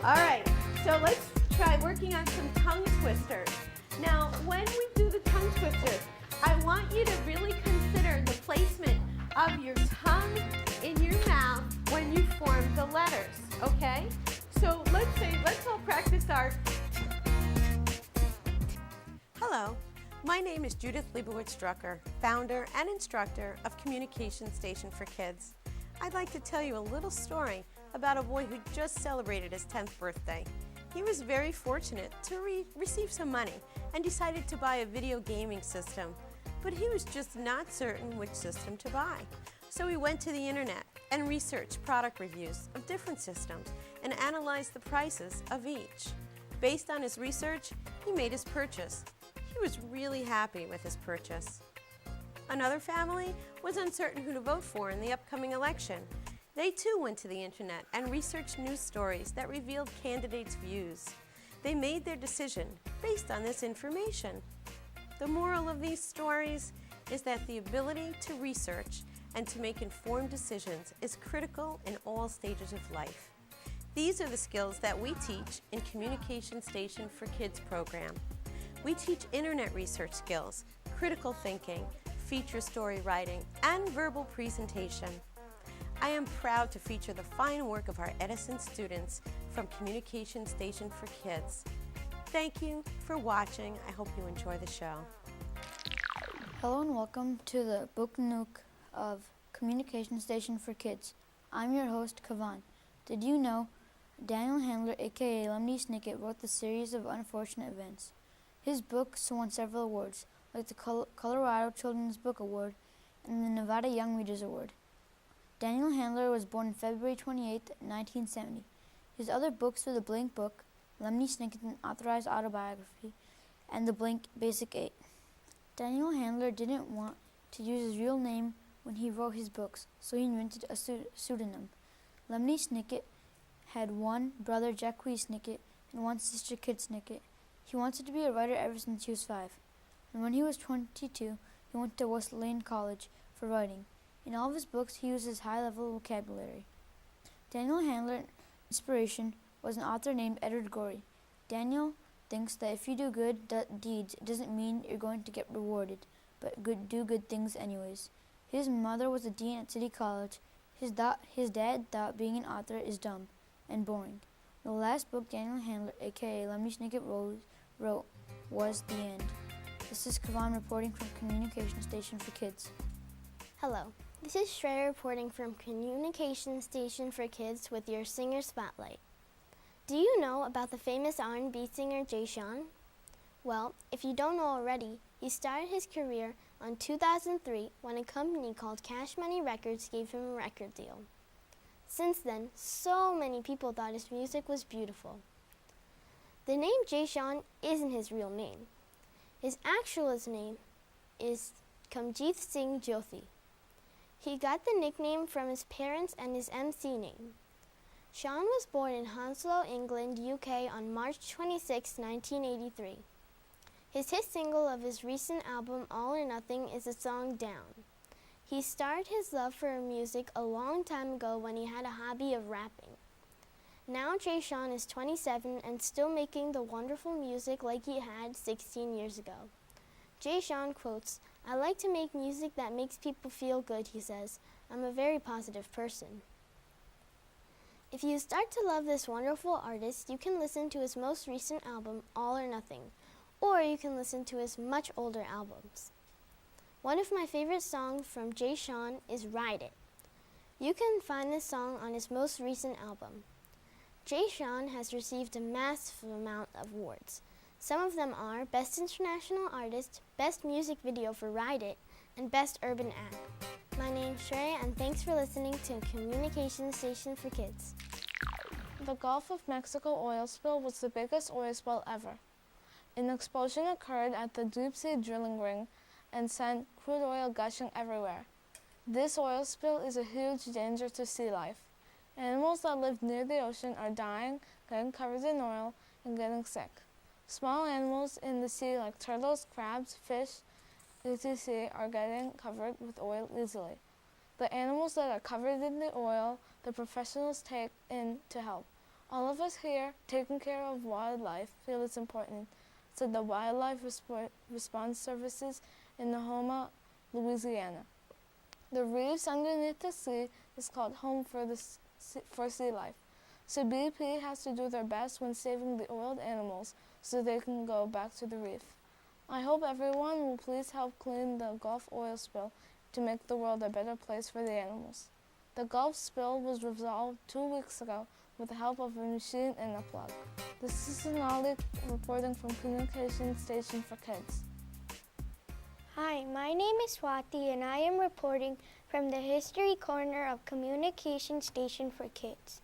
All right, so let's try working on some tongue twisters. Now, when we do the tongue twisters, I want you to really consider the placement of your tongue in your mouth when you form the letters, okay? So let's all practice our... Hello, my name is Judith Drucker, founder and instructor of Communication Station for Kids. I'd like to tell you a little story about a boy who just celebrated his 10th birthday. He was very fortunate to receive some money and decided to buy a video gaming system, but he was just not certain which system to buy. So he went to the internet and researched product reviews of different systems and analyzed the prices of each. Based on his research, he made his purchase. He was really happy with his purchase. Another family was uncertain who to vote for in the upcoming election. They too went to the internet and researched news stories that revealed candidates' views. They made their decision based on this information. The moral of these stories is that the ability to research and to make informed decisions is critical in all stages of life. These are the skills that we teach in Communication Station for Kids program. We teach internet research skills, critical thinking, feature story writing, and verbal presentation. I am proud to feature the fine work of our Edison students from Communication Station for Kids. Thank you for watching. I hope you enjoy the show. Hello and welcome to the Book Nook of Communication Station for Kids. I'm your host, Kavan. Did you know Daniel Handler, aka Lemony Snicket, wrote the series of unfortunate events? His books won several awards, like the Colorado Children's Book Award and the Nevada Young Readers Award. Daniel Handler was born on February 28, 1970. His other books were The Blank Book, Lemony Snicket, an authorized autobiography, and The Blank Basic 8. Daniel Handler didn't want to use his real name when he wrote his books, so he invented a pseudonym. Lemony Snicket had one brother, Jacques Snicket, and one sister, Kid Snicket. He wanted to be a writer ever since he was 5. And when he was 22, he went to Wesleyan College for writing. In all of his books, he uses high-level vocabulary. Daniel Handler's inspiration was an author named Edward Gorey. Daniel thinks that if you do good deeds, it doesn't mean you're going to get rewarded, but do good things anyways. His mother was a dean at City College. His dad thought being an author is dumb and boring. The last book Daniel Handler, aka Lemony Snicket, wrote was The End. This is Kavan reporting from Communication Station for Kids. Hello, this is Shreya reporting from Communication Station for Kids with your Singer Spotlight. Do you know about the famous R&B singer Jay Sean? Well, if you don't know already, he started his career in 2003 when a company called Cash Money Records gave him a record deal. Since then, so many people thought his music was beautiful. The name Jay Sean isn't his real name. His actual name is Kamjit Singh Jyothi. He got the nickname from his parents and his MC name. Sean was born in Hounslow, England, UK on March 26, 1983. His hit single of his recent album All or Nothing is the song Down. He started his love for music a long time ago when he had a hobby of rapping. Now Jay Sean is 27 and still making the wonderful music like he had 16 years ago. Jay Sean quotes, "I like to make music that makes people feel good," he says. "I'm a very positive person." If you start to love this wonderful artist, you can listen to his most recent album, All or Nothing, or you can listen to his much older albums. One of my favorite songs from Jay Sean is Ride It. You can find this song on his most recent album. Jay Sean has received a massive amount of awards. Some of them are Best International Artist, Best Music Video for Ride It, and Best Urban Act. My name's Shreya, and thanks for listening to Communication Station for Kids. The Gulf of Mexico oil spill was the biggest oil spill ever. An explosion occurred at the deep-sea drilling ring and sent crude oil gushing everywhere. This oil spill is a huge danger to sea life. Animals that live near the ocean are dying, getting covered in oil, and getting sick. Small animals in the sea like turtles, crabs, fish, etc. are getting covered with oil easily. The animals that are covered in the oil, the professionals take in to help. All of us here taking care of wildlife feel it's important, said the Wildlife Response Services in Nahoma, Louisiana. The reefs underneath the sea is called home for sea life. So BP has to do their best when saving the oiled animals so they can go back to the reef. I hope everyone will please help clean the Gulf oil spill to make the world a better place for the animals. The Gulf spill was resolved 2 weeks ago with the help of a machine and a plug. This is Sonali reporting from Communication Station for Kids. Hi, my name is Swathi and I am reporting from the History Corner of Communication Station for Kids.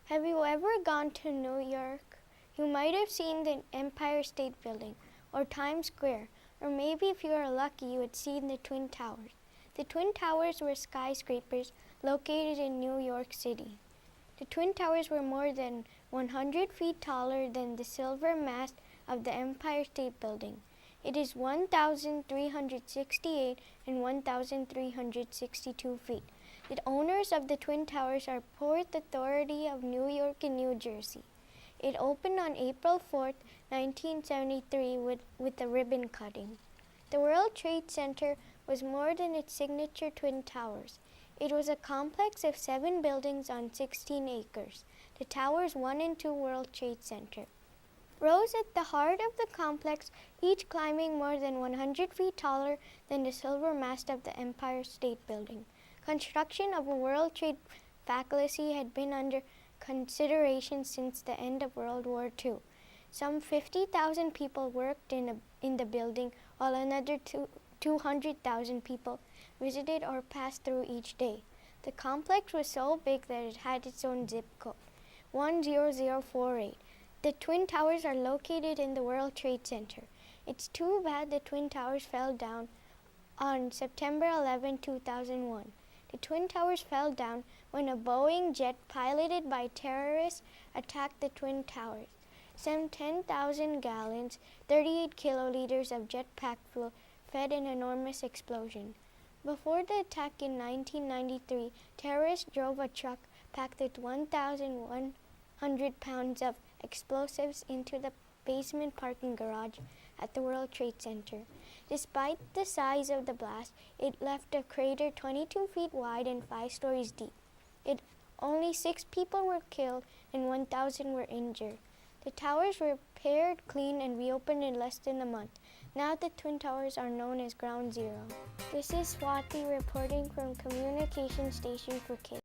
Have you ever gone to New York? You might have seen the Empire State Building or Times Square, or maybe if you are lucky you had seen the Twin Towers. The Twin Towers were skyscrapers located in New York City. The Twin Towers were more than 100 feet taller than the silver mast of the Empire State Building. It is 1,368 and 1,362 feet. The owners of the Twin Towers are Port Authority of New York and New Jersey. It opened on April 4, 1973 with a ribbon cutting. The World Trade Center was more than its signature Twin Towers. It was a complex of 7 buildings on 16 acres. The Towers 1 and 2 World Trade Center rose at the heart of the complex, each climbing more than 100 feet taller than the silver mast of the Empire State Building. Construction of a World Trade Facility had been under consideration since the end of World War II. Some 50,000 people worked in the building, while another 200,000 people visited or passed through each day. The complex was so big that it had its own zip code, 10048. The Twin Towers are located in the World Trade Center. It's too bad the Twin Towers fell down on September 11, 2001. The Twin Towers fell down when a Boeing jet piloted by terrorists attacked the Twin Towers. Some 10,000 gallons, 38 kiloliters of jetpack fuel fed an enormous explosion. Before the attack in 1993, terrorists drove a truck packed with 1,100 pounds of explosives into the basement parking garage at the World Trade Center. Despite the size of the blast, it left a crater 22 feet wide and 5 stories deep. Only 6 people were killed and 1,000 were injured. The towers were repaired, cleaned, and reopened in less than a month. Now the Twin Towers are known as Ground Zero. This is Swathi reporting from Communication Station for Kids.